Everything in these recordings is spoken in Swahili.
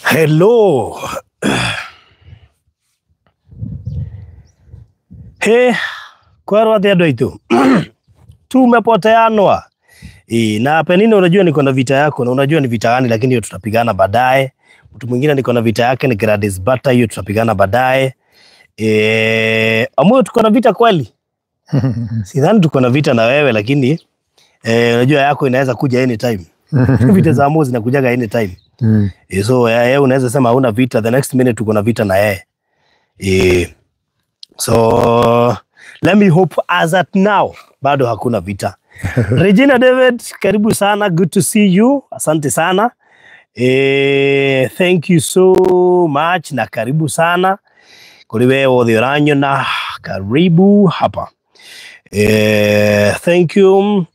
Hello. Kwa ndio itu. Tumepoteanwa. Na Penini, unajua niko na vita yako na unajua ni vita gani, lakini hiyo tutapigana baadaye. Mtu mwingine niko na vita yake ni Gladys Bata, hiyo tutapigana baadaye. Amoyo tuko na vita kweli? Sidhani tuko na vita na wewe, lakini unajua yako inaweza kuja anytime. Vita za Amoyo zinakujaga anytime. So yeye unaweza sema hauna vita, the next minute tuko na vita na yeye. So let me hope as at now bado hakuna vita. Regina David, karibu sana, good to see you. Asante sana. Thank you so much na karibu sana. Kuriwe odhiranyo na karibu hapa. Thank you.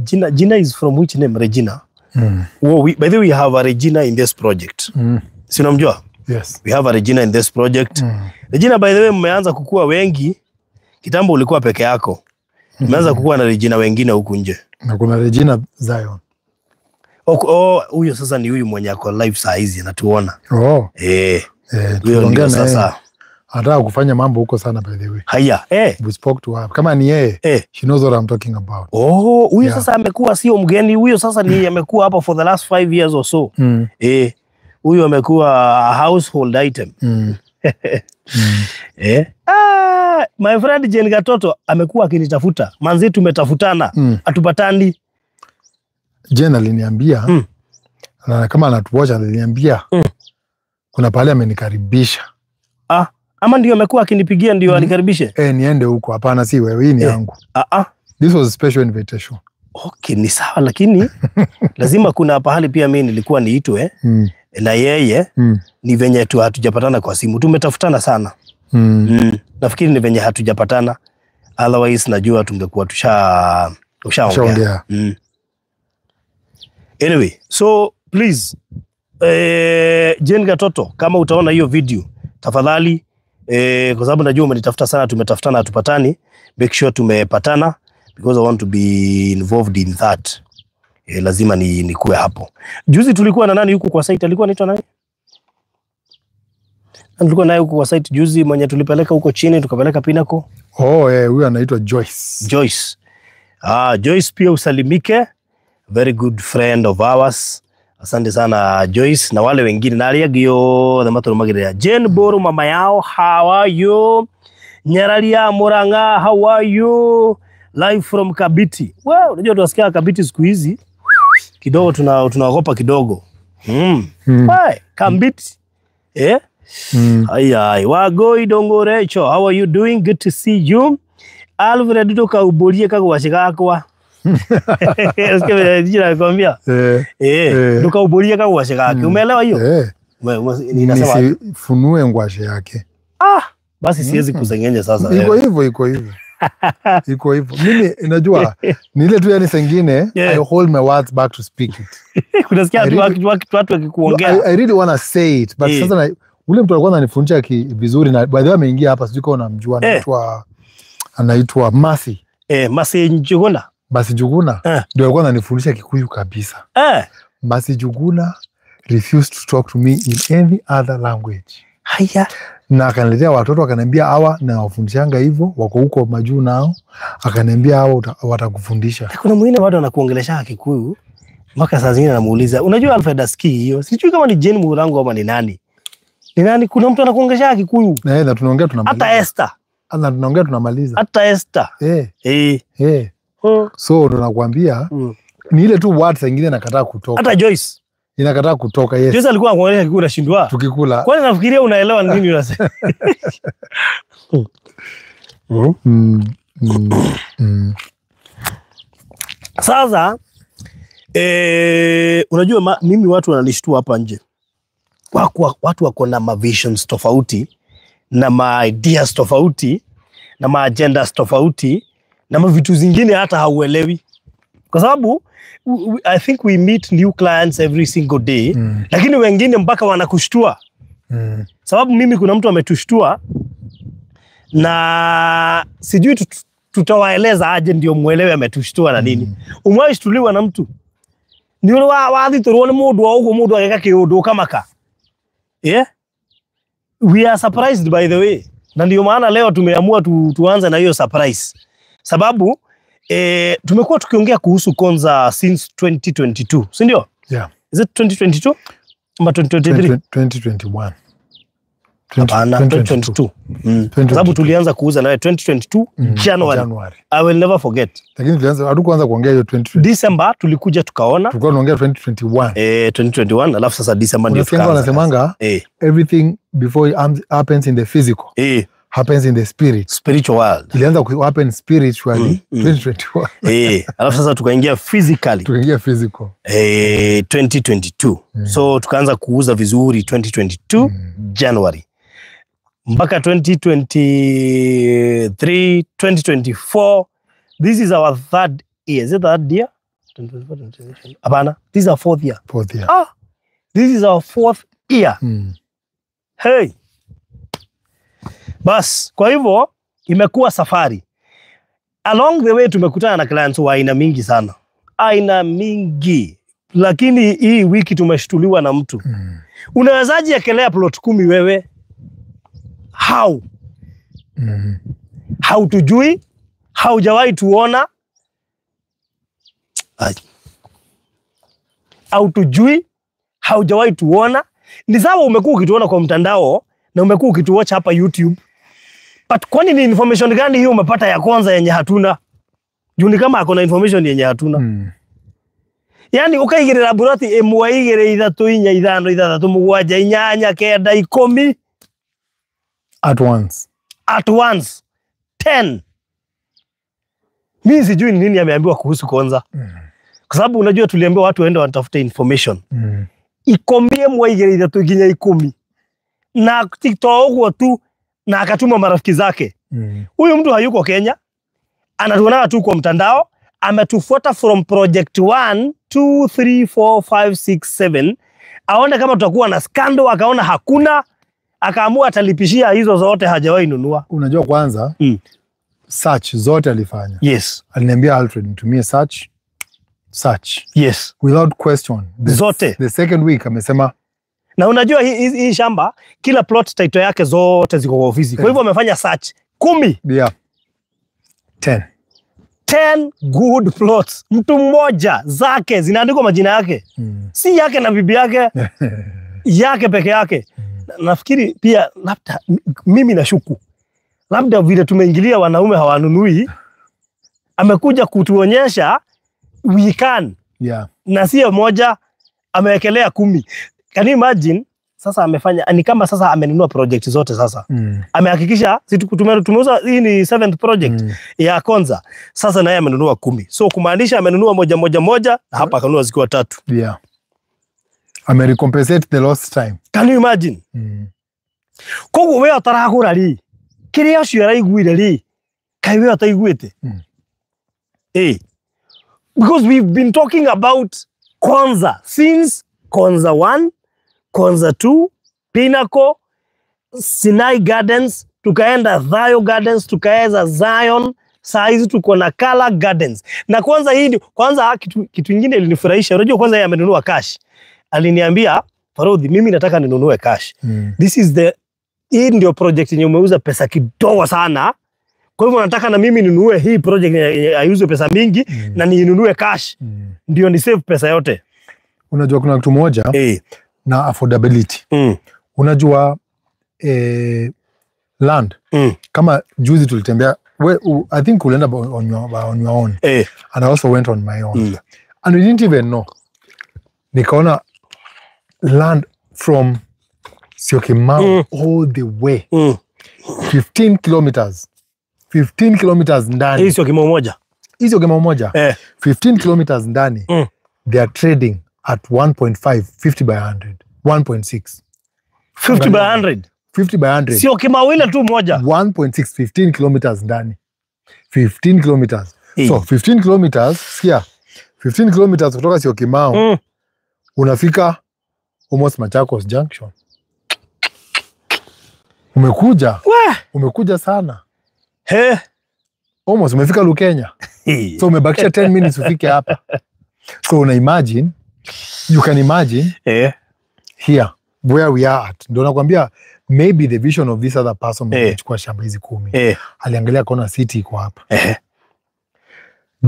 Gina is from which name? Regina. By the way, we have a Regina in this project. Si unamjua? Yes. We have a Regina in this project. Regina, by the way, mmeanza kukua wengi. Kitambo ulikuwa peke yako. Mmeanza kukua na Regina wengine huku nje. Na kuna Regina Zion. Huyo sasa ni huyu mwenye ako live saa hizi anatuona. Huyo ndio sasa. Anataka kufanya mambo huko sana, by the way. Haya, We spoke to her. Kama ni yeye, she knows what I'm talking about. Huyo sasa amekuwa sio mgeni. Huyo sasa ni amekuwa hapa for the last 5 years or so. Huyo amekuwa a household item. My friend Jane Gatoto amekuwa akinitafuta. Manzi tumetafutana, atupatani. Jane aliniambia, kama anatuwatch aliniambia, kuna pale amenikaribisha. Ama ndio amekuwa akinipigia ndio anikaribishe? Niende huko. Hapana, si wewe, hii ni yangu. This was a special invitation. Okay, ni sawa, lakini lazima kuna pahali pia mimi nilikuwa niitwe. Na yeye ni venye tu hatujapatana kwa simu. Tumetafutana sana. Nafikiri ni venye hatujapatana. Otherwise najua tungekuwa tushaongea. Anyway, so please Jane Gatoto, kama utaona hiyo video tafadhali, kwa sababu najua umenitafuta sana, tumetafutana hatupatani, make sure tumepatana because I want to be involved in that. Lazima nikuwe hapo. Juzi tulikuwa na nani huku kwa site? Alikuwa anaitwa nani? Tulikuwa naye huku kwa site juzi, mwenye tulipeleka huko chini tukapeleka Pinnacle. Huyu anaitwa Joyce. Joyce pia usalimike. Very good friend of ours. Asante sana Joyce na wale wengine. Na aliagio the matter magire. Jane Boru mama yao, how are you? Nyaralia Muranga, how are you? Live from Kabiti. Unajua tunasikia Kabiti siku hizi kidogo tunaogopa kidogo. Kabiti. Wagoi Dongorecho, how are you doing? Good to see you. Alfred doka ubolie kagwashika kwa. Jina nakwambia. Doka ubolie kagwashika yake. Umeelewa hiyo? Ninasema funue ngwashe yake. Basi siwezi kusengenye sasa. Iko hivyo. Mimi najua ni ile tu yani sengine I hold my words back to speak it. Kunasikia watu wakikuongea. I really want to say it, but sasa ule mtu alikuwa ananifundisha vizuri, na by the way ameingia hapa, sijui kama unamjua, anaitwa Masi. Masi Njuguna. Masi Njuguna ndio alikuwa ananifundisha Kikuyu kabisa. Masi Njuguna refused to talk to me in any other language. Na akaniletea watoto, akaniambia hawa na wafundishanga hivyo, wako huko majuu nao, akaniambia hawa watakufundisha. Kuna mwingine bado anakuongelesha Kikuyu, mpaka saa zingine anamuuliza, unajua Alfred aski hiyo? Sijui kama ni Jane Murango ama ni nani. Kuna mtu anakuongelesha Kikuyu. Na tunaongea tunamaliza. Hata Esther. Tunaongea tunamaliza. Hata Esther. So ndo nakwambia ni ile tu word zingine nakataa kutoka. Hata Joyce inakataa kutoka. Joyce alikuwa anakuongelesha Kikuyu nashindwa. Tukikula. Kwani nafikiria unaelewa nini unasema? Sasa unajua mimi watu wananishtua hapa nje. Watu wako na ma visions tofauti na ma ideas tofauti na ma agendas tofauti na ma vitu zingine hata hauelewi. Kwa sababu I think we meet new clients every single day, lakini wengine mpaka wanakushtua. Sababu mimi kuna mtu ametushtua na sijui tutawaeleza aje ndio muelewe ametushtua na nini. Umewahi shtuliwa na mtu Ni ule wathiturwo ni mundu wa uguo mundu ageka kiundu kamaka. Yeah? We are surprised by the way. Na ndio maana leo tumeamua tuanze na hiyo surprise. Sababu tumekuwa tukiongea kuhusu Konza since 2022, si ndio? Yeah. Is it 2022? Ama 2023? 2021. Hapana, 2022. Sababu tulianza kuuza nawe 2022 January. I will never forget. Lakini tulianza hatukuanza kuongea hiyo 2020. December tulikuja tukaona. Tulikuwa tunaongea 2021. 2021 alafu sasa December ndio tukaanza. Wanasemanga everything before it happens in the physical. Happens in the spiritual world. Ilianza ku happen spiritually 2021. Alafu sasa tukaingia physically. 2022. So tukaanza kuuza vizuri 2022 January. Mpaka 2023, 2024. This is our third year. Is it third year? 2024, Abana. This is our fourth year. This is our fourth year. Hey. Bas, kwa hivyo imekuwa safari. Along the way tumekutana na clients wa aina mingi sana. Aina mingi. Lakini hii wiki tumeshtuliwa na mtu. Unawezaje ekelea plot 10 wewe? How? Hautujui? Haujawahi tuona? Hautujui? Haujawahi tuona? Ni sawa umekuwa ukituona kwa mtandao na umekuwa ukituwatch hapa YouTube. But kwani ni information gani hiyo umepata ya kwanza yenye hatuna? Juu ni kama hakuna information yenye hatuna. Yani ukaigirira burati emwe igire 3 4 5 6 7 8 9 10 at once 10. Mimi sijui nini ameambiwa kuhusu Konza. Kwa sababu unajua tuliambiwa watu waende watafute information. Ikomie mwe igire 3 ginya 10. Na TikTok huko tu na akatuma marafiki zake. Huyu mtu hayuko Kenya. Anatuona tu kwa mtandao, ametufuata from project 1 2 3 4 5 6 7. Aone kama tutakuwa na scandal, akaona hakuna, akaamua atalipishia hizo zote hajawahi nunua. Unajua kwanza search zote alifanya. Yes. Aliniambia Alfred nitumie search. Yes. Without question. Zote. The second week amesema. Na unajua hii shamba kila plot title yake zote ziko kwa ofisi. Kwa hivyo amefanya search 10. Yeah. 10 good plots. Mtu mmoja zake zinaandikwa majina yake. Si yake na bibi yake. Yake peke yake. Nafikiri pia labda mimi nashuku. Labda vile tumeingilia wanaume hawanunui. Amekuja kutuonyesha we can. Yeah. Na sio moja amewekelea 10. Can you imagine? Sasa amefanya ni kama sasa amenunua project zote sasa. Amehakikisha tumeuza hii ni 7th project ya Konza. Sasa naye amenunua 10. So kumaanisha amenunua moja na hapa akanunua zikiwa 3. Yeah. Amerecompensate the lost time. Can you imagine? Koguo we ataragura ri. Kiria ucio araiguire ri. Kai we ataiguite. Because we've been talking about Konza since Konza 1, Konza 2, Pinnacle, Sinai Gardens, tukaenda Thayo Gardens, tukaeza Zion, saa hizi tuko na Kala Gardens. Na kwanza kitu kingine ilinifurahisha. Unajua kwanza yeye amenunua cash. Aliniambia, Farodhi, mimi nataka ninunue cash. Hii ndio project yenye umeuza pesa kidogo sana. Kwa hivyo nataka na mimi ninunue hii project aiuze pesa mingi na ninunue cash. Ndio ni save pesa yote. Unajua kuna kitu moja na affordability. Unajua land. Kama juzi tulitembea, I think ulienda on your own. And I also went on my own. And we didn't even know. Nikaona land from Syokimau all the way. 15 kilometers. 15 kilometers ndani. Hii Syokimau moja. 15 kilometers ndani. They are trading at 1.5, 50 by 100. 1.6. 50 by 100? 50 by 100. Syokimau ile tu moja. 1.6, 15 kilometers ndani. 15 kilometers. So 15 kilometers, sikia. 15 kilometers kutoka Syokimau. Unafika almost Machakos Junction. Umekuja sana. Almost umefika Lukenya. So umebakisha 10 minutes ufike hapa. So una imagine You can imagine here where we are at. Ndio nakwambia maybe the vision of this other person kuchukua shamba hizi 10. Aliangalia kona city iko hapa.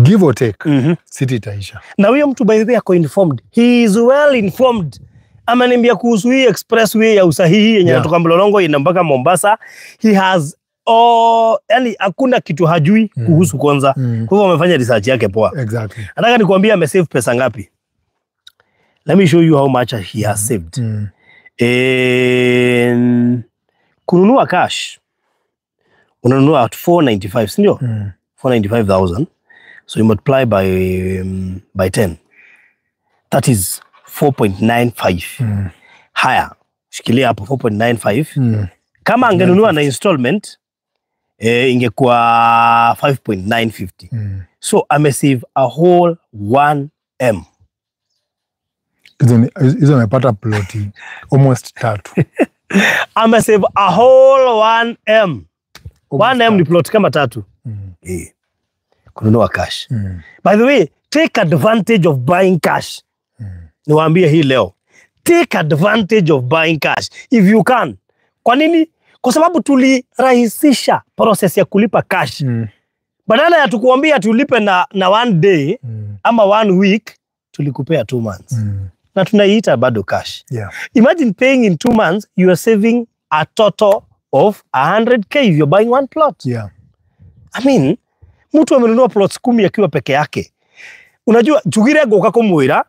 Give or take, city itaisha. Na huyo mtu by the way ako informed. He is well informed. Ameniambia kuhusu hii expressway ya usahihi yenye kutoka Mlolongo ina mpaka Mombasa. He has yani hakuna kitu hajui kuhusu kwanza. Kwa hivyo amefanya research yake poa. Exactly. Nataka nikwambie amesave pesa ngapi. Let me show you how much he has saved. Kununua cash. Unanunua at 495, si ndio? 495,000. So you multiply by 10. That is 4.95. Haya, shikilia hapo 4.95. Kama angenunua na installment ingekuwa 5.950. So amesave a whole 1M. Hizo amepata ploti almost 3. Amesave a whole 1M. 1M ni plot kama 3. Kununua cash. By the way, take advantage of buying cash. Niwaambie hii leo. Take advantage of buying cash if you can. Kwa nini? Kwa sababu tulirahisisha process ya kulipa cash. Badala ya tukuambia tulipe na 1 day ama 1 week, tulikupea 2 months. Na tunaiita bado cash. Imagine paying in 2 months, you are saving a total of 100k if you're buying 1 plot. I mean, mtu amenunua plots 10 akiwa peke yake. Unajua jugire goka kumwira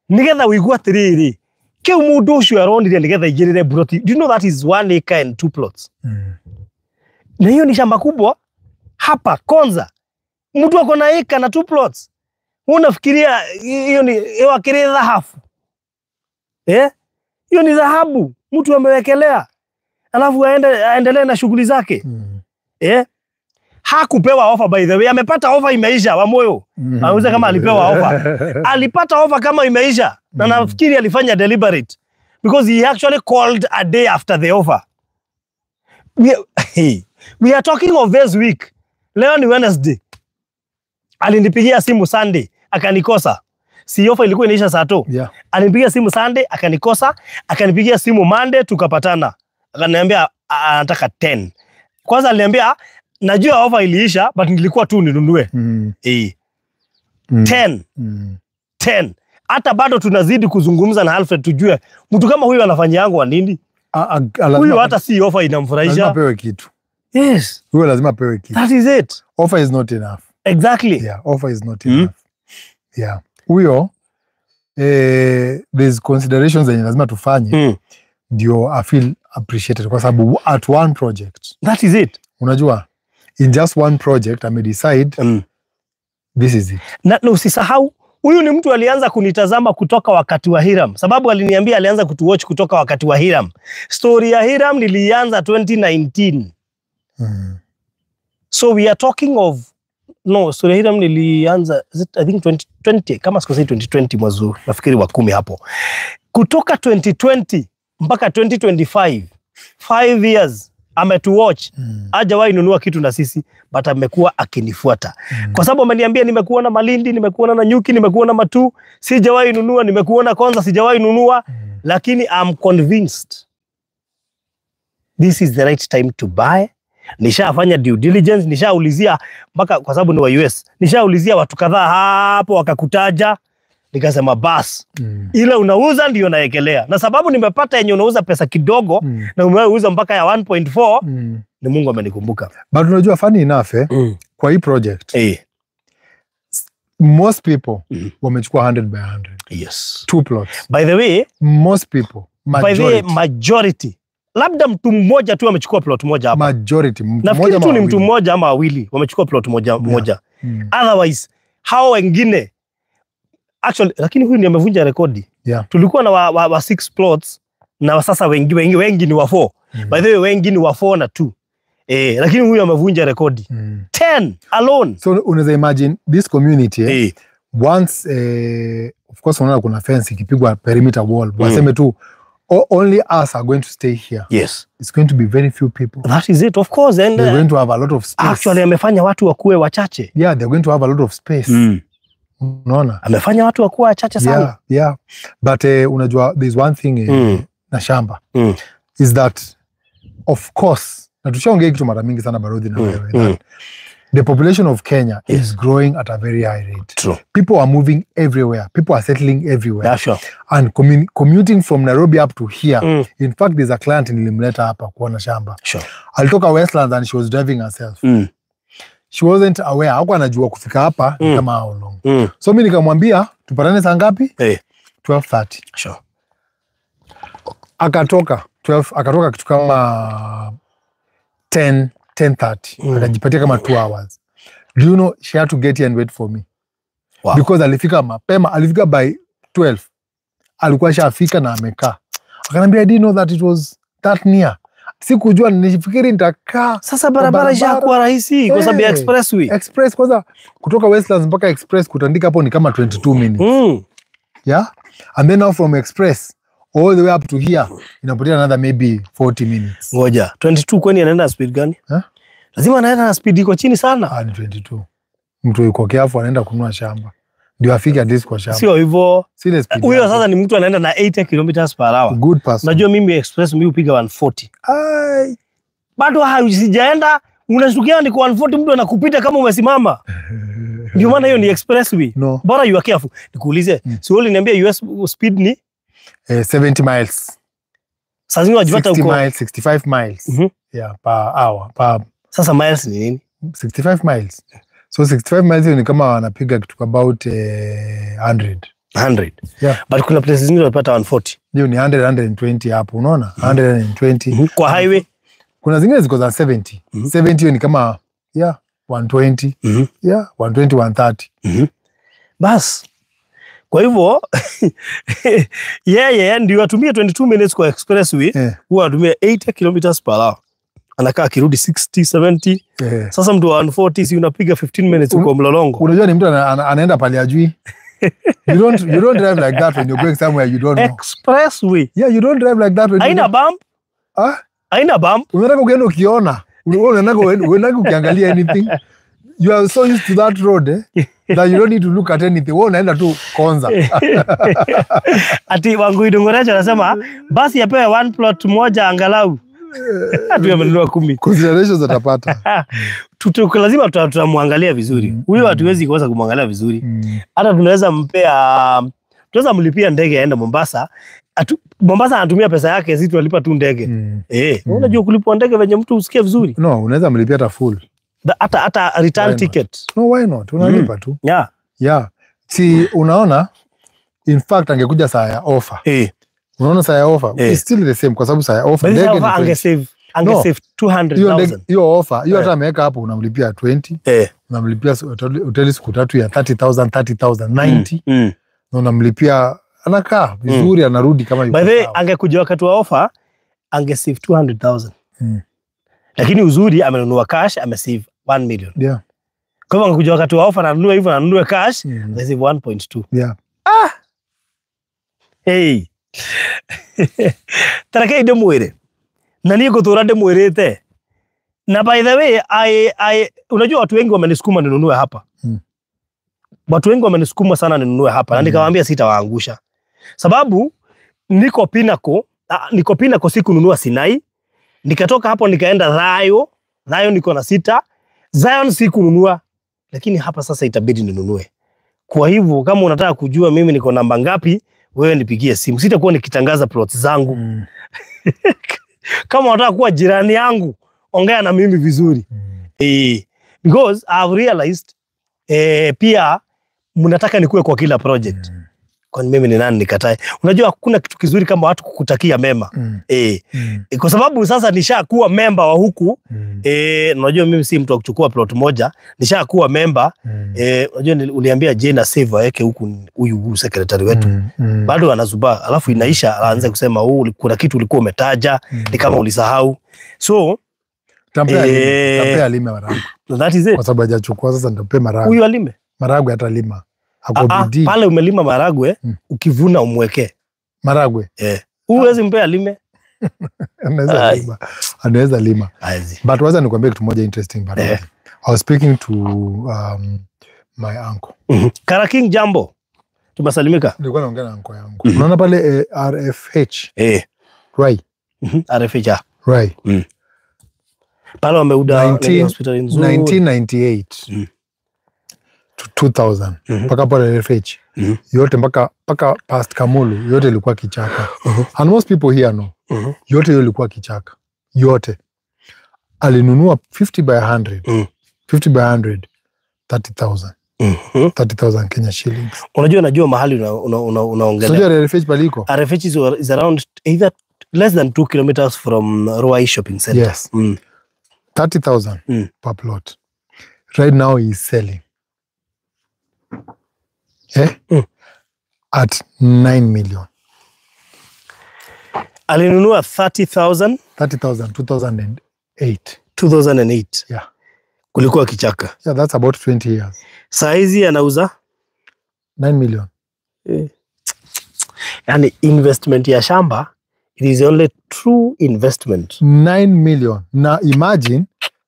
nigetha wigua tiriri ke mundu ucio aronire nigetha igirire plot. Do you know that is 1 acre and 2 plots? Na hiyo ni shamba kubwa hapa Konza. Mtu ako na acre na 2 plots. Unafikiria hiyo ni wakire dhahabu? Hiyo ni dhahabu mtu amewekelea. Alafu aendelee na shughuli zake. Hakupewa offer by the way. Amepata offer imeisha wa moyo. Anauza kama alipewa offer. Alipata offer kama imeisha. Na nafikiri alifanya deliberate. Because he actually called a day after the offer. We are talking of this week. Leo ni Wednesday. Alinipigia simu Sunday. Akanikosa. Si offer ilikuwa inaisha saa 2. Alinipigia simu Sunday. Akanikosa. Akanipigia simu Monday. Tukapatana. Akaniambia anataka 10. Kwanza aliniambia najua offer iliisha but nilikuwa tu ninunue. 10. Hata bado tunazidi kuzungumza na Alfred tujue mtu kama huyu anafanya yangu wa nini? Huyu hata si offer inamfurahisha. Lazima pewe kitu. Yes. Huyu lazima pewe kitu. That is it. Offer is not enough. Exactly. Offer is not enough. Huyo there's considerations zenye lazima tufanye ndio I feel appreciated kwa sababu at one project. That is it. Unajua in just one project I may decide this is it. Na usisahau huyu ni mtu alianza kunitazama kutoka wakati wa Hiram. Sababu aliniambia alianza kutuwatch kutoka wakati wa Hiram. Story ya Hiram nilianza 2019. So we are talking of story ya Hiram nilianza I think 2020 kama sikosei 2020 mwezi nafikiri wa 10 hapo. Kutoka 2020 mpaka 2025 5 years ametuwatch. Hajawahi nunua kitu na sisi but amekuwa akinifuata. Kwa sababu ameniambia nimekuona Malindi, nimekuona na Nyuki, nimekuona Matu, sijawahi nunua, nimekuona Konza, sijawahi nunua, lakini I'm convinced this is the right time to buy. Nishafanya due diligence, nishaulizia mpaka kwa sababu ni wa US. Nishaulizia watu kadhaa hapo wakakutaja. Nikasema bas, ile unauza ndio naekelea. Na sababu nimepata yenye unauza pesa kidogo na umeuza mpaka ya 1.4 ni Mungu amenikumbuka. But unajua funny enough kwa hii project most people wamechukua 100 by 100. Yes. 2 plots. By the way, most people, majority. Labda mtu mmoja tu amechukua plot moja hapa. Majority. Nafikiri tu ni mtu mmoja ama wawili wamechukua plot moja. Otherwise, hao wengine actually, lakini huyu ndiye amevunja rekodi. Tulikuwa na wa 6 plots na sasa wengi ni wa 4. By the way, wengi ni wa 4 na 2. Lakini huyu amevunja rekodi. 10 alone. So unaweza imagine this community once of course unaona kuna fence ikipigwa perimeter wall. Waseme tu only us are going to stay here. Yes. It's going to be very few people. That is it, of course. And they're going to have a lot of space. Actually, amefanya watu wakuwe wachache. Yeah, they're going to have a lot of space. Unaona? Amefanya watu wakuwa chache sana. Yeah. But unajua there's one thing na shamba is that of course, na tushaongea kitu mara mingi sana Barodhi na wewe, that the population of Kenya is growing at a very high rate. True. People are moving everywhere. People are settling everywhere. Yeah, sure. And commuting from Nairobi up to here. In fact, there's a client nilimleta hapa kuona shamba. Sure. Alitoka Westlands and she was driving herself. She wasn't aware. Hakuwa anajua kufika hapa kama how long. So mimi nikamwambia tupatane saa ngapi? 12:30. Sure. Akatoka kitu kama 10:30. Akajipatia kama 2 hours. Do you know she had to get here and wait for me? Wow. Because alifika mapema, alifika by 12. Alikuwa shafika na amekaa. Akanambia, I didn't know that it was that near. Sikujua, nilifikiri nitakaa. Sasa barabara ishakuwa rahisi kwa sababu ya expressway. Express kwanza kutoka Westlands mpaka Express kutandika hapo ni kama 22 minutes. Yeah? And then now from Express all the way up to here inapotea another maybe 40 minutes. Ngoja, 22 kwani anaenda speed gani? Lazima anaenda na speed iko chini sana. Ni 22. Mtu yuko kiafu anaenda kununua shamba. Ndio afike at least kwa shamba. Sio hivyo. Sile speed. Huyo sasa ni mtu anaenda na 80 km/h. Good person. Unajua mimi express mimi upiga 140. Ai. Bado hausijaenda, unashtukia ni kwa 140 mtu anakupita kama umesimama. Ndio maana hiyo ni expressway. No. Bora you are careful. Nikuulize, si wewe uliniambia US speed ni 70 miles. Sasa zingine wajipata huko 65 miles. Yeah, per hour. Sasa miles ni nini? 65 miles. So 65 miles ni kama wanapiga kitu about 100. Yeah. But kuna places zingine unapata 140. Hiyo ni 120 hapo, unaona? 120. Kwa highway kuna zingine ziko za 70. 70 hiyo ni kama 120. Yeah, 120 130. Bas. Kwa hivyo yeye ndio atumie 22 minutes kwa expressway, huwa atumia 80 km/h. Anakaa akirudi 60 70. Sasa mtu wa 140 si unapiga 15 minutes uko mlolongo. Unajua ni mtu anaenda pale ajui. You don't drive like that when you're going somewhere you don't know. Expressway. Yeah, you don't drive like that when Haina bump. Haina bump. Unataka ukienda ukiona. Unataka ukiangalia anything. You are so used to that road that you don't need to look at anything. Wewe unaenda tu Konza. Ati wangu idongoracho anasema basi yapewe 1 plot moja angalau. Atu yamenunua 10. Considerations atapata. Lazima tutamwangalia vizuri. Huyo hatuwezi kosa kumwangalia vizuri. Hata tunaweza mlipia ndege aende Mombasa. Mombasa anatumia pesa yake, sisi tunalipa tu ndege. Unajua kulipwa ndege venye mtu usikie vizuri? No, unaweza mlipia hata full. Hata return ticket. No, why not? Unalipa tu. Yeah. Si unaona, in fact angekuja saa ya offer. Unaona saa ya offer, it's still the same kwa sababu saa ya offer ndege ni angesave 200,000. Hiyo offer, hiyo hata ameweka hapo unamlipia 20. Unamlipia hoteli siku 3 ya 30,000 90. Na unamlipia anakaa vizuri anarudi kama yuko. By the way, angekuja wakati wa offer angesave 200,000. Lakini uzuri amenunua cash, amesave 1 million. Yeah. Kama angekuja wakati wa offer ananunua hivyo ananunua cash, amesave 1.2. Yeah. Hey. Tarake ide mwere. Nani kutura de mwirete. Na by the way, unajua watu wengi wamenisukuma ninunue hapa. Watu wengi wamenisukuma sana ninunue hapa. Na nikawaambia sitawaangusha. Sababu niko Pinnacle siku nunua Sinai. Nikatoka hapo nikaenda Rayo niko na 6. Zion siku nunua. Lakini hapa sasa itabidi ninunue. Kwa hivyo kama unataka kujua mimi niko namba ngapi, wewe nipigie simu. Sitakuwa nikitangaza plots zangu. Kama unataka kuwa jirani yangu, ongea na mimi vizuri. Because I've realized pia mnataka nikuwe kwa kila project. Kwani mimi ni nani nikatae? Unajua hakuna kitu kizuri kama watu kukutakia mema. Kwa sababu sasa nishakuwa member wa huku. Unajua mimi si mtu wa kuchukua plot moja, nishakuwa member. Unajua uniambia Jane save waweke huku huyu secretary wetu. Bado anazuba, alafu inaisha aanze kusema kuna kitu ulikuwa umetaja, ni kama ulisahau. So tampea alime Maragwe. That is it. Kwa sababu hajachukua sasa nitampea Maragwe. Huyu alime. Maragwe hata lima. Pale umelima Maragwe, ukivuna umweke. Maragwe? Huwezi mpea alime. Anaweza lima. But waza nikwambie kitu moja interesting. I was speaking to my uncle. Karaking jambo. Tumesalimika. Nilikuwa naongea na uncle yangu. Unaona pale RFH? Right. RFH. Right. Pale wameuda hospitali nzuri 1998 to 2000 mpaka pale RFH. Yote mpaka past Kamulu yote ilikuwa kichaka. And most people here know. Yote ilikuwa kichaka. Yote. Alinunua 50 by 100. 50 by 100 30,000. 30,000 Kenya shillings. Najua mahali unaongelea. Unajua RFH paliko? RFH is around either less than 2 kilometers from Ruai shopping center. Yes. 30,000 per plot. Right now he is selling. At 9 million. Alinunua 30,000 2008. Yeah. Kulikuwa kichaka. Yeah, that's about 20 years. Saizi anauza 9 million. Yani investment ya shamba, it is only true investment. 9 million. Now imagine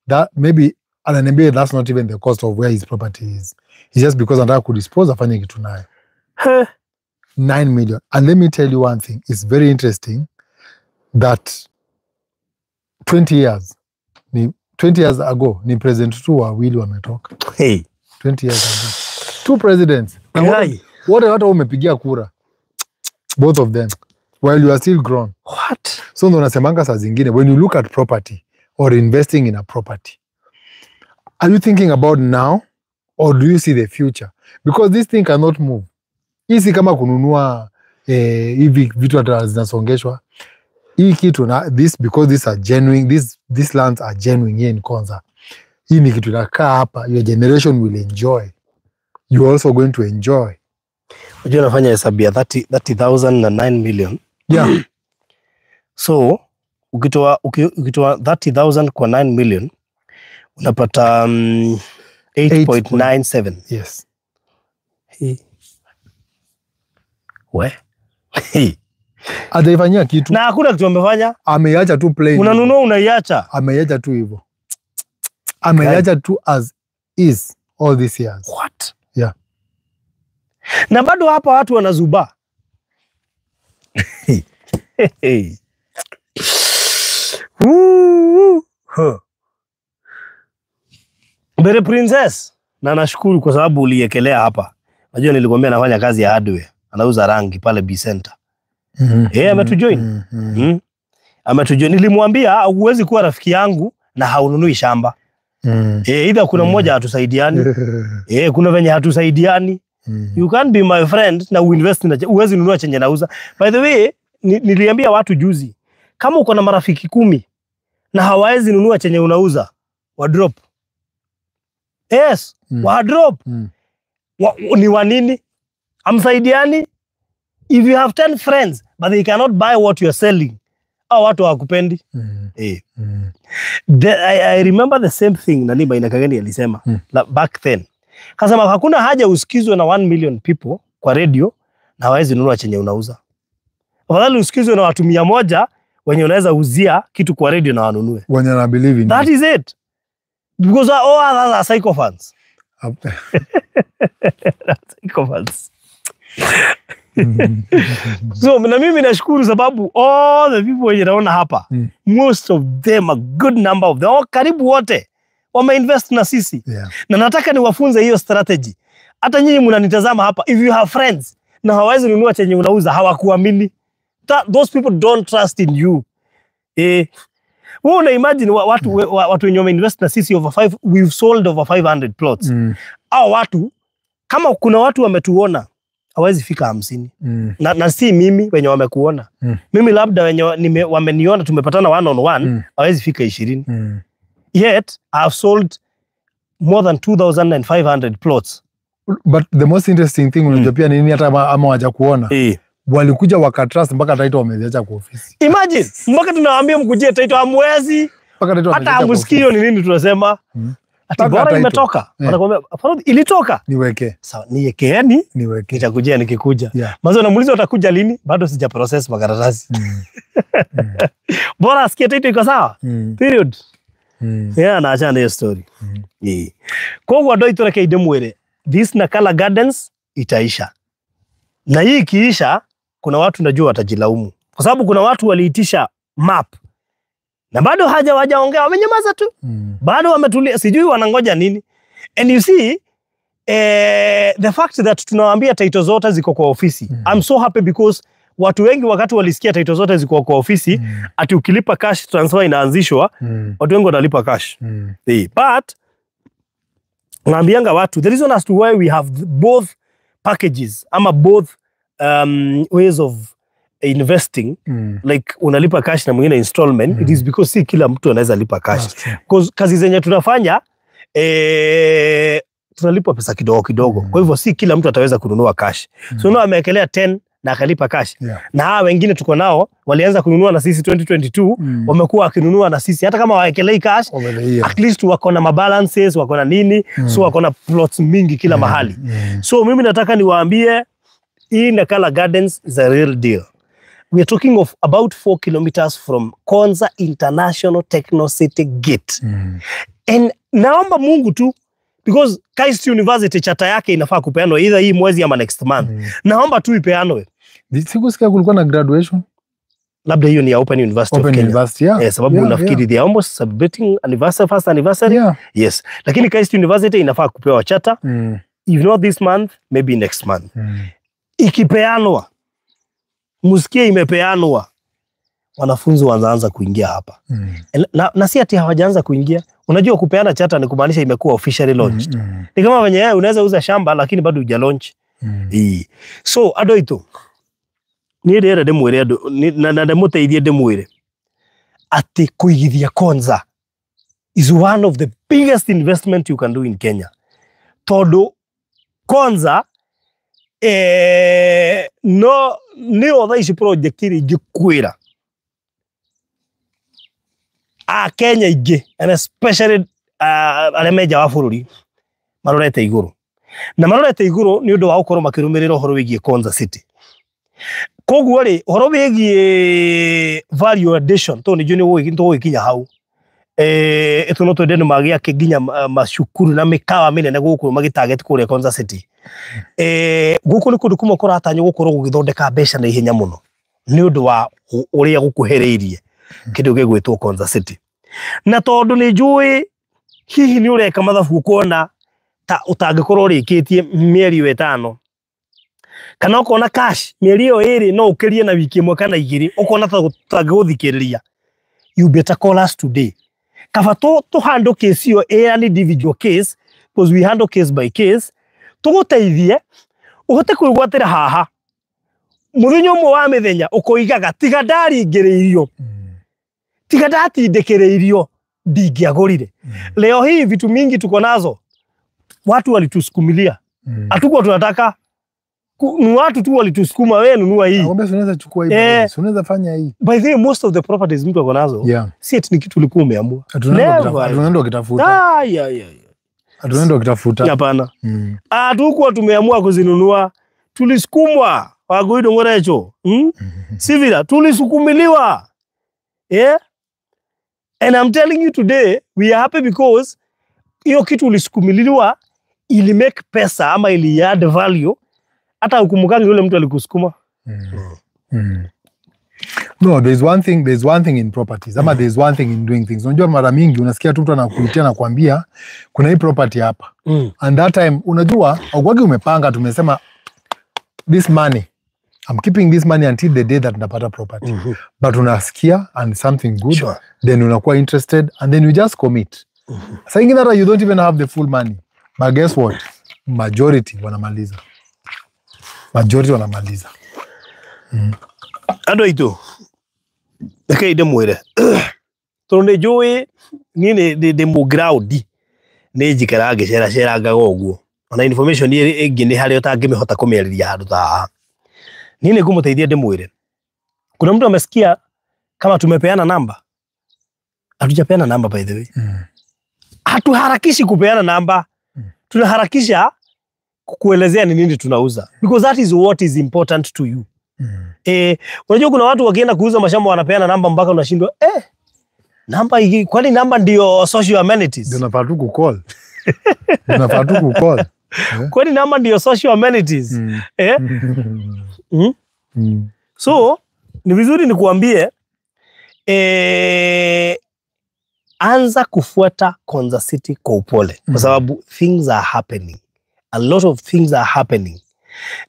that maybe ananiambia that's not even the cost of where his property is. It's just because anataka kudispose afanye kitu nayo. 9 million. And let me tell you one thing. It's very interesting that 20 years ago, ni president tu wawili wametoka. 20 years ago. 2 presidents. Wote watu wamepigia kura. Both of them. While you are still grown. What? So ndo nasemanga saa zingine, when you look at property or investing in a property, are you thinking about now or do you see the future? Because this thing cannot move. Hii kama kununua hivi vitu hata zinasongeshwa. Hii kitu na because these are genuine, these lands are genuine here in Konza. Hii ni kitu inakaa hapa, your generation will enjoy. You also going to enjoy. Unajua nafanya hesabu ya 30,000 na 9 million. Yeah. So ukitoa 30,000 kwa 9 million unapata 8.97. Yes. Ataifanyia kitu. Na hakuna kitu amefanya. Ameiacha tu plain. Unanunua unaiacha. Ameiacha tu hivyo. Ameiacha tu as is all these years. What? Yeah. Na bado hapa watu wanazuba. Bere Princess, na nashukuru kwa sababu uliekelea hapa. Najua nilikwambia nafanya kazi ya hardware. Anauza rangi pale B Center. Ametujoin. Ametujoin. Nilimwambia huwezi kuwa rafiki yangu na haununui shamba. Either kuna mmoja hatusaidiani. Kuna venye hatusaidiani. You can't be my friend na uinvest na uwezi nunua chenye nauza. By the way, niliambia watu juzi, kama uko na marafiki 10 na hawawezi nunua chenye unauza, wa drop. Yes, wa drop. Ni wa nini? Amsaidiani? If you have 10 friends but they cannot buy what you're selling, watu hawakupendi. I remember the same thing Naniba Inakageni alisema back then. Kasema hakuna haja usikizwe na 1 million people kwa radio na hawezi nunua chenye unauza. Afadhali usikizwe na watu 100 wenye unaweza uzia kitu kwa radio na wanunue. Wenye na believe in that is it. Because all others are psychophants. Psychophants. So na mimi nashukuru sababu all the people wenye naona hapa, most of them, a good number of them, karibu wote wameinvest na sisi. Na nataka niwafunze hiyo strategy. Hata nyinyi mnanitazama hapa, if you have friends na hawawezi nunua chenye unauza, hawakuamini. Those people don't trust in you. Wewe una imagine watu wenye wameinvest na sisi we've sold over 500 plots. Hao watu, kama kuna watu wametuona, hawezi fika 50. Na si mimi wenye wamekuona. Mimi labda wenye wameniona tumepatana one on one, hawezi fika 20. Yet I've sold more than 2,500 plots. But the most interesting thing unajua pia nini, hata ama waja kuona. Walikuja wakatrust mpaka title wameziacha kwa ofisi. Imagine, mpaka tunawaambia mkujie title hamwezi. Hata amusikio ni nini tunasema? Ati bora imetoka. Wanakuambia afadhali ilitoka. Niweke. Sawa, niekeeni. Niweke. Nitakujia nikikuja. Mazo namuuliza utakuja lini? Bado sija process makaratasi. Bora asikie title iko sawa. Period. Na acha hiyo story. Kwa hiyo ndo itoreke idemwere. this Nakala Gardens itaisha. Na hii ikiisha, kuna watu najua watajilaumu. Kwa sababu kuna watu waliitisha map. Na bado hawajaongea, wamenyamaza tu. Bado wametulia, sijui wanangoja nini. And you see, the fact that tunawaambia title zote ziko kwa ofisi. I'm so happy because watu wengi wakati walisikia title zote ziko kwa ofisi, ati ukilipa cash transfer inaanzishwa, watu wengi wanalipa cash. But naambianga watu, the reason as to why we have both packages, ama both ways of investing, like unalipa cash na mwingine installment, it is because si kila mtu anaweza lipa cash. Because kazi zenye tunafanya, tunalipa pesa kidogo kidogo. Kwa hivyo si kila mtu ataweza kununua cash. So nao ameekelea 10 na akalipa cash. Na hawa wengine tuko nao walianza kununua na sisi 2022, wamekuwa wakinunua na sisi hata kama waekelei cash, at least wako na mabalances, wako na nini, so wako na plots mingi kila mahali. So mimi nataka niwaambie, hii Nakala Gardens is a real deal. We are talking of about 4 kilometers from Konza International Techno City Gate. And naomba Mungu tu, because KIST University chata yake inafaa kupeanwa either hii mwezi ama next month. Naomba tu ipeanwe. Sikusikia kulikuwa na graduation. Labda hiyo ni ya Open University of Kenya. University, yeah. Sababu nafikiri they are almost celebrating anniversary, first anniversary. Yes. Lakini KIST University inafaa kupewa chata. If not this month, maybe next month. Ikipeanwa, musikie imepeanwa, wanafunzi wanaanza kuingia hapa. Na si ati hawajaanza kuingia. Unajua kupeana chata ni kumaanisha imekuwa officially launched. Ni kama wenye unaweza uza shamba lakini bado huja launch. So ado ito, ni rera demwire ado na demuteithie demwire ati kuigithia Konza is one of the biggest investment you can do in Kenya. Todo Konza no ni otha ici project iri gikwira Kenya ingi, and especially aremeja wa bururi marorete iguru. Na marorete iguru ni undu wa gukorwo makirumirira uhoro wigie Konza City. Koguo ri uhoro wigie value addition to ni juni wo ikinya hau. Eto no twende magia kiginya mashukuru na mikawa minene guku magitarget kure Konza City. Guku ni kundu kuma kuratanya gukorwo gugithondeka mbeca na ihenya muno. Ni undu wa uria gukuhereirie kindu gigwitwo Konza City. Na tondu ni njui hihi ni ureka mathabu kuona ta utangikorwo rikitie mieri 5 kana ukona cash mieri iyo iri no ukirie na wiki imwe kana igiri ukona ta utangiguthikiriria, you better call us today. Kaba to handle case yo an individual case, because we handle case by case, tuguteithie uhote kwigwatira haha muthenya umwe wa mithenya ukoigaga tiga ndaringiriirio, tiga ndatindikireirio, ndingiagurire. Leo hii vitu mingi tuko nazo watu walitusukumilia, hatuko tunataka ni watu tu walitusukuma, wewe nunua hii, unaweza chukua hii, unaweza fanya hii. By the way, most of the properties mtu ako nazo, si eti ni kitu ulikuwa umeamua. Tunaenda ukitafuta. Tunaenda ukitafuta. Hapana. Hatukuwa tumeamua kuzinunua, tulisukumwa. Wagoido ngorecho. Sivila tulisukumiliwa. And I'm telling you today, we are happy because hiyo kitu ulisukumiliwa ili make pesa ama ili add value. Hata ukumukangi yule mtu alikusukuma. No, there's one thing in properties. Ama there's one thing in doing things. Unajua mara mingi unasikia tu mtu anakuitia na kuambia kuna hii property hapa. And that time unajua aukwagi umepanga, tumesema this money, I'm keeping this money until the day that napata property. But unasikia and something good, then unakuwa interested and then you just commit. Saying that you don't even have the full money. But guess what? Majority wanamaliza. Ando ito. Okay, demwire. Tonde joe ni de mo ground. Ni jikarage shera goguo. Ona information ni egi ni hari utangimihota kumeriria handu ta. Nini kumuteithia demwire. Kuna mtu amesikia kama tumepeana namba. Hatujapeana namba by the way. Hatuharakishi kupeana namba. Tunaharakisha kukuelezea ni nini tunauza. Because that is what is important to you. Unajua kuna watu wakienda kuuza mashamba wanapeana namba mpaka unashindwa namba hii, kwani namba ndio social amenities? Unafaa tu kucall. Kwani namba ndio social amenities? So ni vizuri nikuambie anza kufuata Konza City kwa upole kwa sababu things are happening. A lot of things are happening.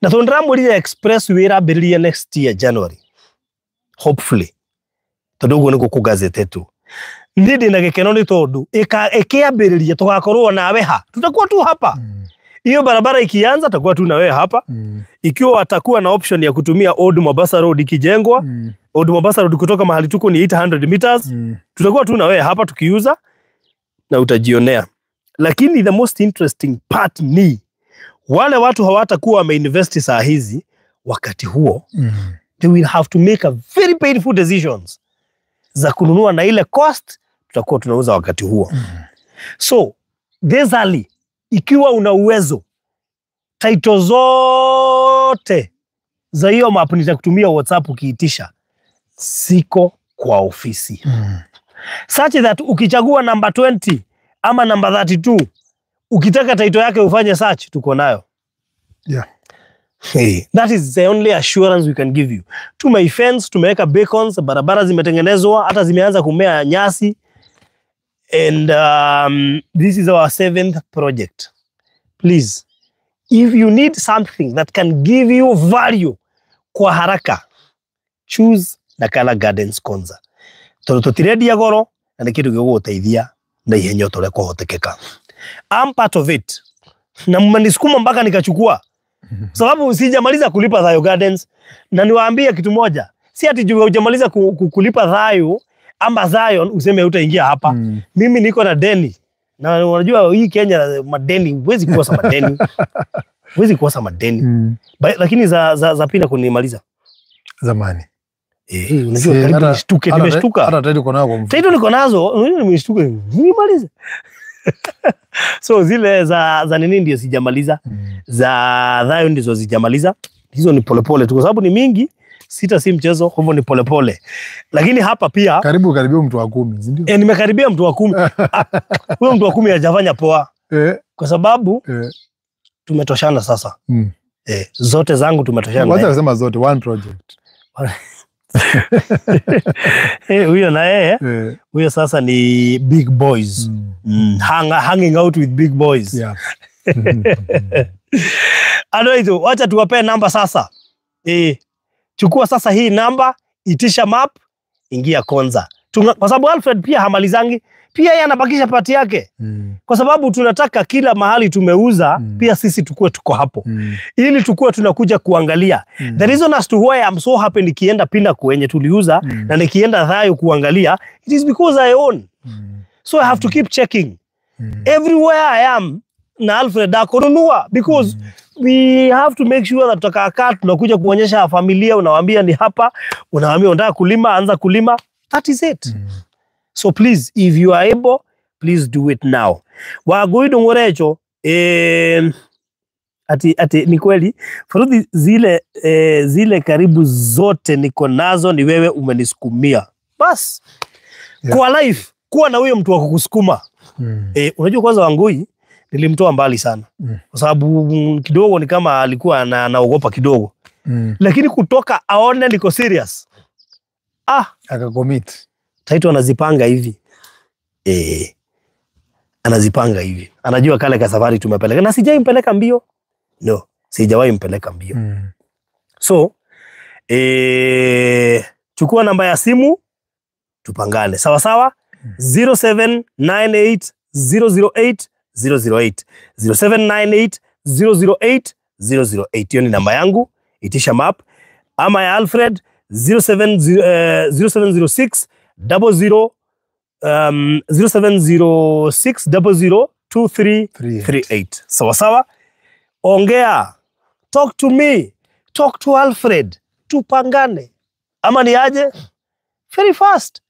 Na tondra muri express wira beria next year January. Hopefully. Todogo niko ku gazete tu. Ndidi na gekeno ni tondu ikiambiriria tugakorwo nawe ha. Tutakuwa tu hapa. Hiyo barabara ikianza tutakuwa tu nawe hapa. Ikiwa atakuwa na option ya kutumia Old Mombasa Road ikijengwa, Old Mombasa Road kutoka mahali tuko ni 800 meters, tutakuwa tu nawe hapa tukiuza na utajionea. Lakini the most interesting part ni wale watu hawatakuwa wameinvest saa hizi wakati huo, they will have to make a very painful decisions za kununua na ile cost tutakuwa tunauza wakati huo. So, this early, ikiwa una uwezo, title zote za hiyo map nitakutumia WhatsApp ukiitisha, siko kwa ofisi. Such that ukichagua number 20 ama number 32, ukitaka title yake ufanye search, tuko nayo. Yeah. Hey, that is the only assurance we can give you. Tume fence, tumeweka beacons, barabara zimetengenezwa, hata zimeanza kumea nyasi. And this is our 7th project. Please, if you need something that can give you value kwa haraka, choose Nakala Gardens Konza. Tutiredia goro na ni kitu giguteithia na ihenyo tole kuhotekeka. I'm part of it. Na mmenisukuma mpaka nikachukua. Sababu sijamaliza kulipa Thayo Gardens, na niwaambie kitu moja. Si ati juu hujamaliza kulipa Thayo ama Zion useme utaingia hapa. Mimi niko na deni. Na unajua hii Kenya madeni, huwezi kukosa madeni. Huwezi kukosa madeni. Lakini za pina kunimaliza zamani. Unajua karibu nishtuke, nimeshtuka. Hata title niko nazo kwa mfano. Title niko nazo, nimeshtuka. Nimaliza. So zile za nini ndio sijamaliza. Za Thayo ndizo sijamaliza. Hizo ni polepole tu kwa sababu ni mingi. Sita si mchezo, hivyo ni polepole. Lakini hapa pia karibia mtu wa 10, ndio? Nimekaribia mtu wa 10. Huyo mtu wa 10 hajafanya poa. Kwa sababu tumetoshana sasa. Zote zangu tumetoshana. Wacha kusema zote, one project. Huyo na yeye, huyo sasa ni big boys. Hanging out with big boys. Yeah. Anaito, wacha tuwape namba sasa. Chukua sasa hii namba, itisha map, ingia Konza. Kwa sababu Alfred pia hamalizangi, pia yeye anabakisha pati yake. Kwa sababu tunataka kila mahali tumeuza, pia sisi tukue tuko hapo. Ili tukue tunakuja kuangalia. The reason as to why I'm so happy nikienda Pina kwenye tuliuza, na nikienda Thayo kuangalia, it is because I own. So I have to keep checking. Everywhere I am, na Alfred akonunua, because we have to make sure that tutakakaa tunakuja kuonyesha familia, unawaambia ni hapa, unawaambia unataka kulima, anza kulima. That is it. So please, if you are able, please do it now. Wagoi dongorecho, ati ni kweli, Farudi zile karibu zote niko nazo ni wewe umenisukumia. Bas, kwa life, kuwa na huyo mtu wa kukusukuma. Unajua kwanza Wangui, nilimtoa mbali sana. Kwa sababu kidogo ni kama alikuwa anaogopa kidogo. Lakini kutoka aone niko serious. Akacommit. Taito anazipanga hivi. Anazipanga hivi. Anajua kale ka safari tumepeleka. Na sijai mpeleka mbio. No, sijawahi mpeleka mbio. So, chukua namba ya simu, tupangane. Sawa sawa? 0798 008 008 0798 008 008. Hiyo ni namba yangu, itisha map. Ama ya Alfred 0706 00 0706 002338. Sawa sawa? Ongea, talk to me, talk to Alfred, tupangane. Ama ni aje? Very fast.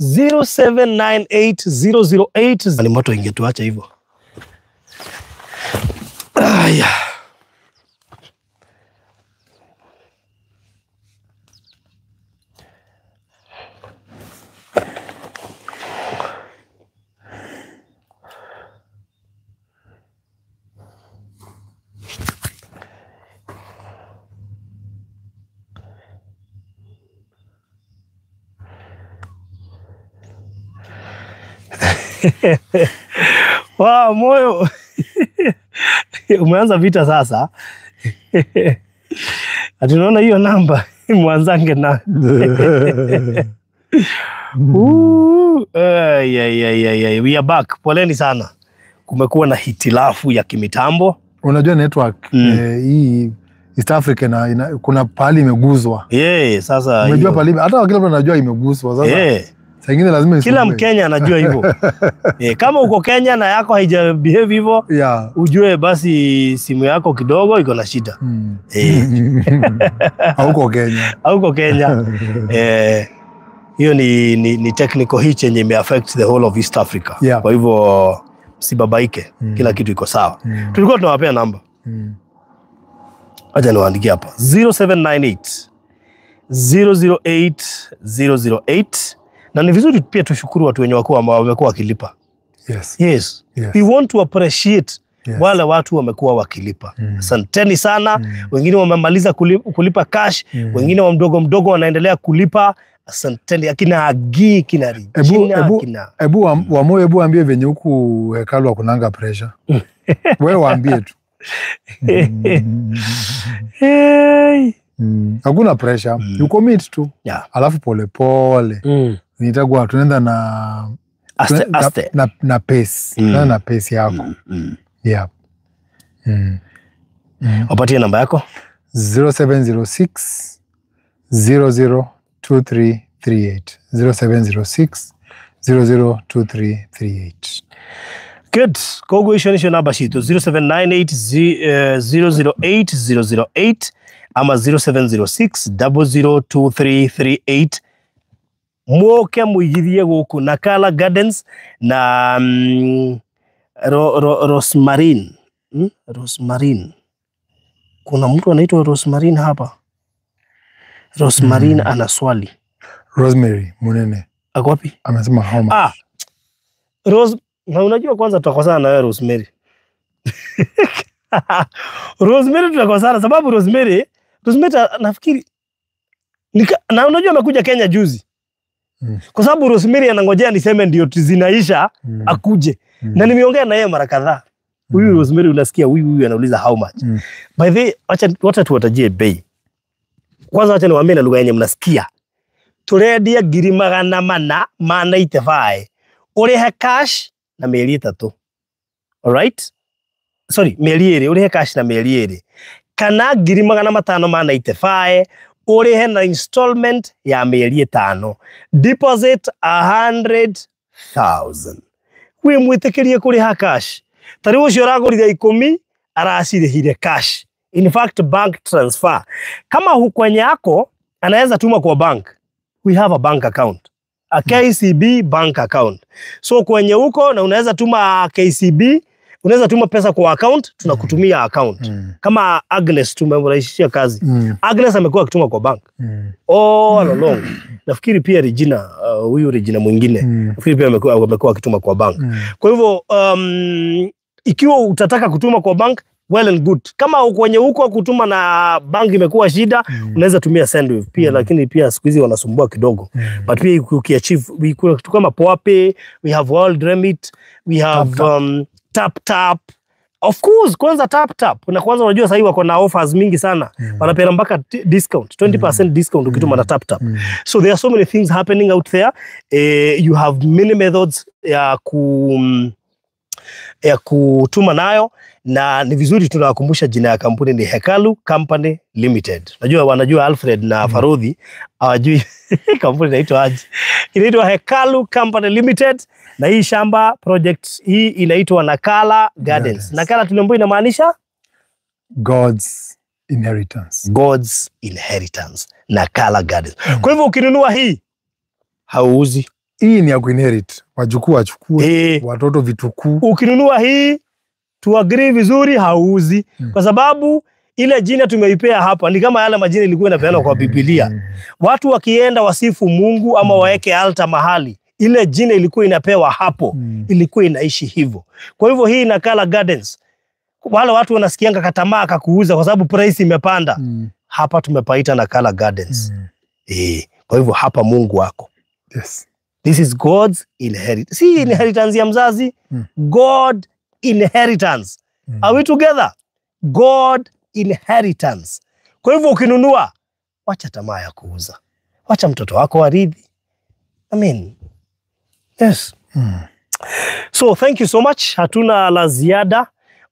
0798 008. Ni moto ingetuacha hivyo. Yeah. Wow, moyo. Umeanza vita sasa. Atunaona hiyo namba mwanzange na. We are back. Poleni sana. Kumekuwa na hitilafu ya kimitambo. Unajua network hii East Africa kuna pahali imeguzwa. Sasa unajua pahali hata kila mtu anajua imeguzwa sasa. Saa ingine lazima kila Mkenya anajua hivyo. Kama uko Kenya na yako haija behave hivyo, ujue basi simu yako kidogo iko na shida. Hauko Kenya. Hauko Kenya. Hiyo ni technical hitch yenye imeaffect the whole of East Africa. Kwa hivyo msibabaike, kila kitu iko sawa. Tulikuwa tunawapea namba. Acha niwaandikie hapa 0798 008 008. Na ni vizuri pia tushukuru watu wenye wako ambao wamekuwa wakilipa. Yes. We want to appreciate wale watu wamekuwa wakilipa. Asanteni sana. Wengine wamemaliza kulipa cash, wengine wa mdogo wanaendelea kulipa. Asanteni. Akina Agi, kina Regina, kina Wamoyo, ambie venye huku Hekalu hakunanga pressure. Wewe waambie tu. Hakuna pressure. You commit tu. Alafu pole pole. Nitagwa tunaenda na aste. Na pace. Na pace yako. Wapatie namba yako 0706 002338 0706 002338. Good. Kogo ishonisho namba shito 0798 008 008 ama 0706 002338. Mwoke muigithie guku Nakala Gardens na Rosemary. Rosemary. Kuna mtu anaitwa Rosemary hapa. Rosemary ana swali. Rosemary Munene. Ako wapi? Amesema how much? Na unajua kwanza tutakosana na wewe Rosemary. Rosemary tutakosana sababu Rosemary nafikiri na unajua amekuja Kenya juzi. Kwa sababu Rosemary anangojea niseme ndio zinaisha akuje. Na nimeongea na yeye mara kadhaa. Huyu Rosemary unasikia huyu anauliza how much. By the way, wacha tuwatajie bei. Kwanza wacha niwaambie na lugha yenye mnasikia. Turendia ngiri magana mana ma 95. Urihe cash na mieri 3. Alright? Sorry, mieri 2 urihe cash na mieri 2. Kana ngiri magana 5 ma 95 urihe na installment ya mieri 5. Deposit 100,000. We mwitikirie kuriha cash. Tari ucio uragurire 10 aracirihire cash. In fact, bank transfer. Kama hukwenye yako anaweza tuma kwa bank. We have a bank account. A KCB bank account. So kwenye huko na unaweza tuma KCB, unaweza tuma pesa kwa account, tunakutumia account. Kama Agnes tumemrahisishia kazi. Agnes amekuwa akituma kwa bank. All along. Nafikiri pia Regina, huyu Regina mwingine. Nafikiri pia amekuwa akituma kwa bank. Kwa hivyo ikiwa utataka kutuma kwa bank, well and good. Kama kwenye huko kutuma na bank imekuwa shida, unaweza tumia Sendwave pia, lakini pia siku hizi wanasumbua kidogo. But pia ukiachieve kama PoaPay, we have World Remit, we have TapTap. Of course, kwanza TapTap. Na kwanza unajua sasa hivi wako na offers mingi sana. Wanapea mpaka discount, 20% discount ukituma na TapTap. So there are so many things happening out there. You have many methods ya kutuma nayo, na ni vizuri tunawakumbusha jina ya kampuni ni Hekalu Company Limited. Wanajua Alfred na Farodhi hawajui kampuni inaitwa aje. Inaitwa Hekalu Company Limited, na hii shamba project hii inaitwa Nakala Gardens. Nakala tuliambiwa inamaanisha God's inheritance. God's inheritance. Nakala Gardens. Kwa hivyo ukinunua hii hauuzi. Hii ni ya kuinherit. Wajukuu wachukue, watoto vitukuu. Ukinunua hii tu agree vizuri hauuzi. Kwa sababu ile jina tumeipea hapa ni kama yale majina ilikuwa inapeana kwa Biblia. Watu wakienda wasifu Mungu ama waeke altar mahali, ile jina ilikuwa inapewa hapo, ilikuwa inaishi hivyo. Kwa hivyo hii Nakala Gardens, wale watu wanasikianga katamaa kakuuza kwa sababu price imepanda. Hapa tumepaita Nakala Gardens. Kwa hivyo hapa Mungu wako. Yes. This is God's inheritance. Si inheritance ya mzazi. God inheritance. Are we together? God inheritance. Kwa hivyo ukinunua, wacha tamaa ya kuuza. Wacha mtoto wako waridhi. I mean, yes. So thank you so much. Hatuna la ziada.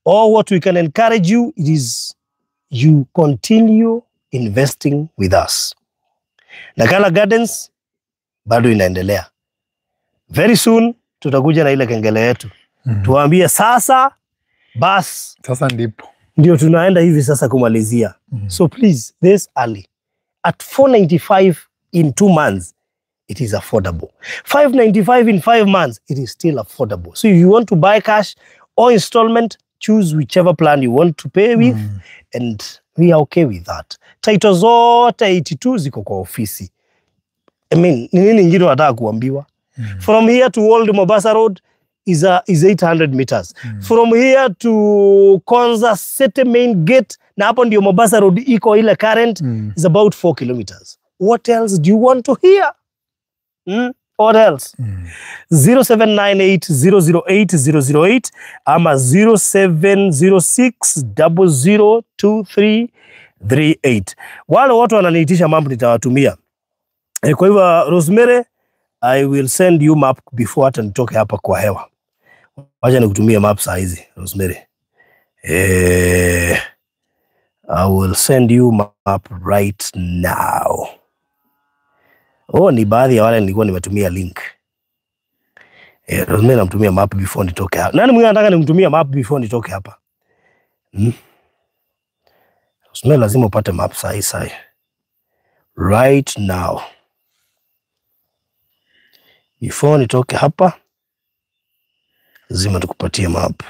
All what we can encourage you is you continue investing with us. Nakala Gardens bado inaendelea. Very soon tutakuja na ile kengele yetu. Tuambie sasa bas. Sasa ndipo. Ndio tunaenda hivi sasa kumalizia. So please, this early. At 495 in 2 months, it is affordable. 595 in 5 months, it is still affordable. So if you want to buy cash or installment, choose whichever plan you want to pay with, and we are okay with that. Title zote 82 ziko kwa ofisi. I mean, ni nini ingine nataka kuambiwa? From here to Old Mombasa Road is 800 meters. From here to Konza City Main Gate, na hapo ndio Mombasa Road iko ile current, is about 4 kilometers. What else do you want to hear? What else? 0798008008 ama 0706002338. Wale watu wananiitisha mambo nitawatumia. Kwa hivyo Rosemary, I will send you map before hata nitoke hapa kwa hewa. Wacha nikutumie map saa hizi, Rosemary. I will send you map right now. Oh, ni baadhi ya wale nilikuwa nimetumia link. Rosemary namtumia map before nitoke hapa. Nani mwingine anataka nimtumie map before nitoke hapa? Rosemary lazima upate map saa hii. Right now. Before nitoke hapa, lazima tukupatie map.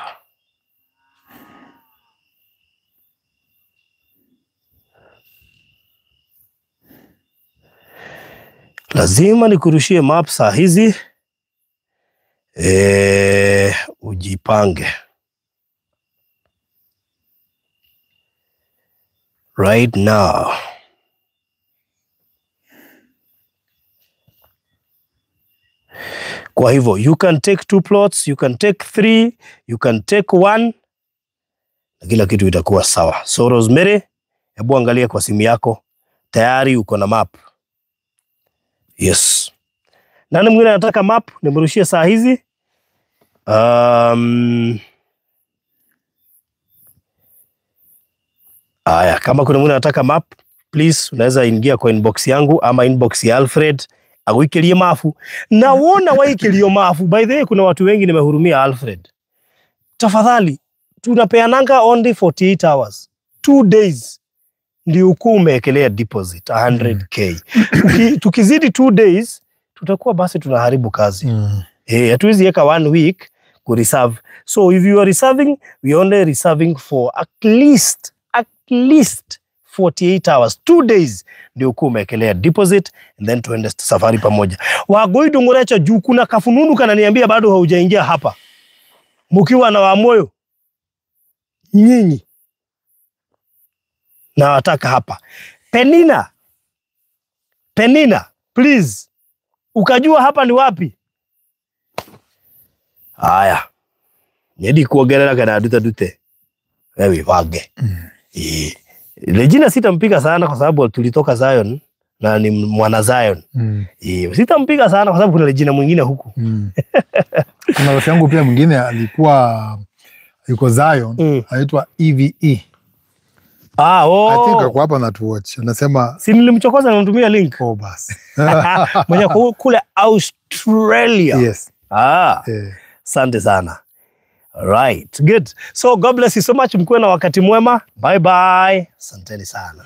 Lazima nikurushie map saa hizi. Ujipange. Right now. Kwa hivyo, you can take 2 plots, you can take 3, you can take 1. Na kila kitu itakuwa sawa. So Rosemary, hebu angalia kwa simu yako. Tayari uko na map. Yes. Nani mwingine anataka map? Nimrushie saa hizi. Aya, kama kuna mwingine anataka map, please unaweza ingia kwa inbox yangu ama inbox ya Alfred. Awikilie mafu. Na wona waikilie mafu. By the way, kuna watu wengi nimehurumia Alfred. Tafadhali, tunapeananga only 48 hours. 2 days. Ndio ukuu umeekelea deposit 100k. Tukizidi 2 days, tutakuwa basi tunaharibu kazi. Hatuwezi weka 1 week ku reserve. So if you are reserving, we only reserving for at least 48 hours, 2 days ndio ukuu umeekelea deposit, and then tuende safari pamoja. Wagoidu Ngurecha juu kuna kafununu kananiambia bado haujaingia hapa. Mkiwa na Wamoyo nyinyi na wataka hapa. Penina, please. Ukajua hapa ni wapi? Haya. Nyedi kuogelea kana dute. Wewe wage. Regina sitampiga sana kwa sababu tulitoka Zion na ni mwana Zion. Sitampiga sana kwa sababu kuna Regina mwingine huku. Kuna rafiki yangu pia mwingine alikuwa yuko Zion, anaitwa EVE. I think ako hapa na tu watch. Anasema si nilimchokoza na nitumia link. Basi. Mwenye kule Australia. Yes. Asante sana. Right, good. So God bless you so much. Mkuwe na wakati mwema. Bye bye. Asanteni sana.